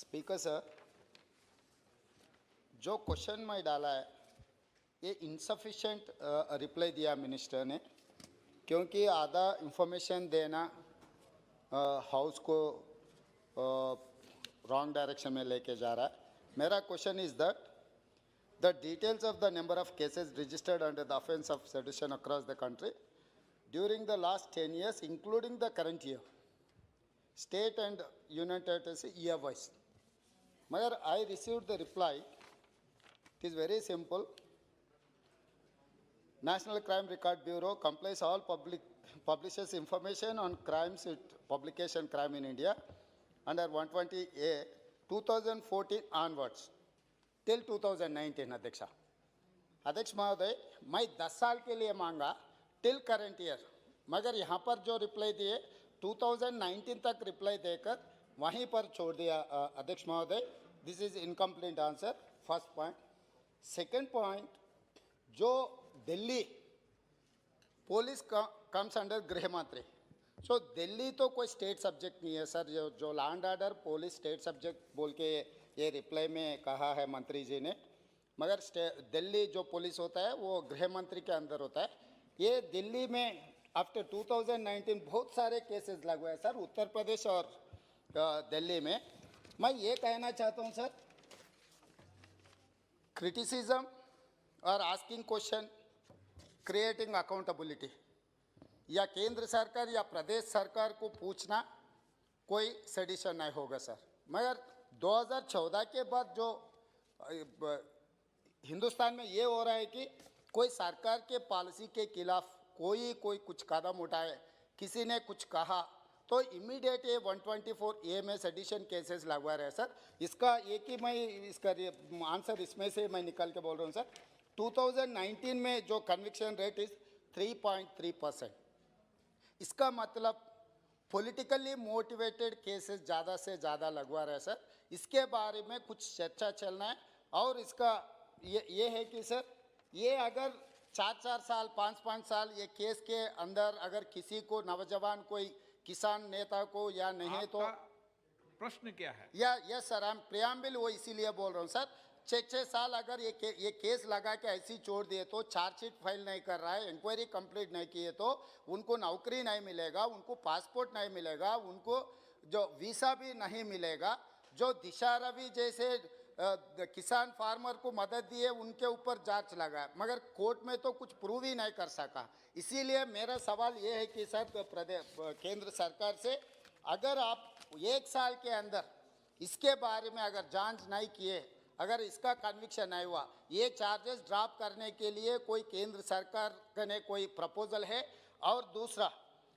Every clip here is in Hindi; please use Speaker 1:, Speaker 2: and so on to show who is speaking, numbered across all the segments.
Speaker 1: स्पीकर सर, जो क्वेश्चन मैं डाला है ये इनसफिशेंट रिप्लाई दिया मिनिस्टर ने, क्योंकि आधा इंफॉर्मेशन देना हाउस को रॉन्ग डायरेक्शन में लेके जा रहा है। मेरा question is that the details of the number of cases registered under the offense of sedition across the country during the last 10 years, including the current year, state and union territories year wise. Mother, I received the reply. It is very simple. National Crime Record Bureau complies all publishes information on crimes with publication crime in India under 120A 2014 onwards till 2019. अध्यक्ष महोदय, मैं 10 साल के लिए मांगा टिल करंट ईयर, मगर यहाँ पर जो रिप्लाई दिए 2019 तक रिप्लाई देकर वहीं पर छोड़ दिया अध्यक्ष महोदय। This is incomplete answer, first point. Second point, जो दिल्ली पुलिस कम्स अंडर गृह मंत्री, सो दिल्ली तो कोई स्टेट सब्जेक्ट नहीं है सर। जो land order police state subject बोल के ये रिप्लाई में कहा है मंत्री जी ने, मगर दिल्ली जो पुलिस होता है वो गृह मंत्री के अंदर होता है। ये दिल्ली में आफ्टर 2019 बहुत सारे केसेस लगवाए सर, उत्तर प्रदेश और दिल्ली में। मैं ये कहना चाहता हूँ सर, क्रिटिसिज्म और आस्किंग क्वेश्चन, क्रिएटिंग अकाउंटेबिलिटी, या केंद्र सरकार या प्रदेश सरकार को पूछना कोई सेडिशन नहीं होगा सर। मगर 2014 के बाद जो हिंदुस्तान में ये हो रहा है कि कोई सरकार के पॉलिसी के खिलाफ कोई कुछ कदम उठाए, किसी ने कुछ कहा तो इमीडिएट ये 124A में सेडिशन केसेस लगवा रहे हैं सर। इसका एक ही मैं इसका आंसर इसमें से मैं निकल के बोल रहा हूँ सर। 2019 में जो कन्विक्शन रेट इज 3.3%। इसका मतलब पॉलिटिकली मोटिवेटेड केसेस ज़्यादा से ज़्यादा लगवा रहे हैं सर। इसके बारे में कुछ चर्चा चलना है। और इसका ये है कि सर, ये अगर 4 साल 5 साल ये केस के अंदर अगर किसी को नौजवान कोई किसान नेता को या नहीं तो
Speaker 2: प्रश्न क्या है?
Speaker 1: Yes sir, I am preamble वो इसीलिए बोल रहा हूँ सर। 6 साल अगर ये केस लगा के ऐसे ही छोड़ दिए तो चार्जशीट फाइल नहीं कर रहा है, इंक्वायरी कंप्लीट नहीं किए तो उनको नौकरी नहीं मिलेगा, उनको पासपोर्ट नहीं मिलेगा, उनको जो वीसा भी नहीं मिलेगा। जो दिशा रवि जैसे किसान फार्मर को मदद दिए उनके ऊपर जांच लगा, मगर कोर्ट में तो कुछ प्रूव ही नहीं कर सका। इसीलिए मेरा सवाल ये है कि सर केंद्र सरकार से, अगर आप 1 साल के अंदर इसके बारे में अगर जांच नहीं किए, अगर इसका कन्विक्शन नहीं हुआ, ये चार्जेस ड्रॉप करने के लिए कोई केंद्र सरकार ने कोई प्रपोजल है? और दूसरा,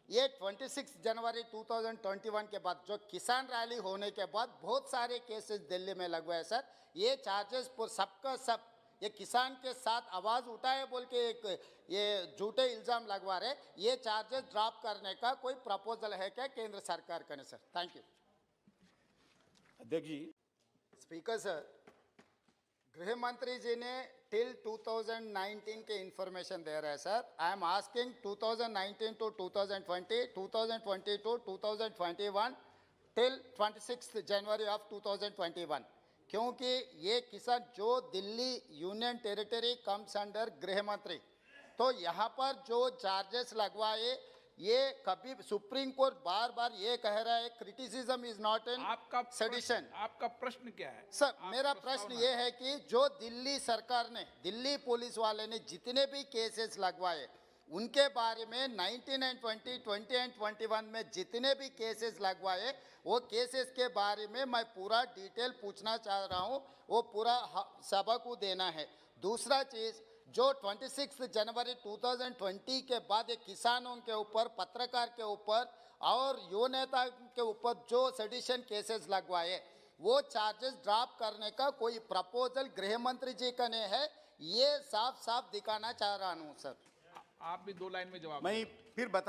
Speaker 1: ये 26 जनवरी 2021 के बाद जो किसान रैली होने के बाद बहुत सारे केसेस दिल्ली में लगवाए सर। ये चार्जेस पर सबका सब ये किसान के साथ आवाज़ उठाए बोल के एक ये झूठे इल्ज़ाम लगवा रहे। ये चार्जेस ड्रॉप करने का कोई प्रपोजल है क्या केंद्र सरकार का? Sir thank you.
Speaker 3: अध्यक्ष जी।
Speaker 1: स्पीकर सर, गृह मंत्री जी ने टिल 2019 के इंफॉर्मेशन दे रहे हैं sir. I am asking 2019 to 2020, 2020 to 2021 till 26 January of 2021, क्योंकि ये किसान जो Delhi union territory comes under गृह मंत्री, तो यहाँ पर जो चार्जेस लगवाए ये कभी सुप्रीम कोर्ट बार ये कह रहा है criticism is not an sedition.
Speaker 2: आपका प्रश्न क्या है
Speaker 1: सर? मेरा प्रश्न ये है कि जो दिल्ली सरकार ने, दिल्ली पुलिस वाले ने जितने भी केसेस लगवाए उनके बारे में 19 and 20 and 21 में जितने भी केसेस लगवाए, वो केसेस के बारे में मैं पूरा डिटेल पूछना चाह रहा हूँ, वो पूरा सभा को देना है। दूसरा चीज़, जो 26 जनवरी 2020 के बाद एक किसानों के ऊपर, पत्रकार के ऊपर और युवा नेता के ऊपर जो सेडिशन केसेस लगवाए, वो चार्जेस ड्रॉप करने का कोई प्रपोजल गृह मंत्री जी का नहीं है। ये साफ दिखाना चाह रहा हूँ सर।
Speaker 2: आप भी 2 लाइन में जवाब।
Speaker 3: मैं फिर बता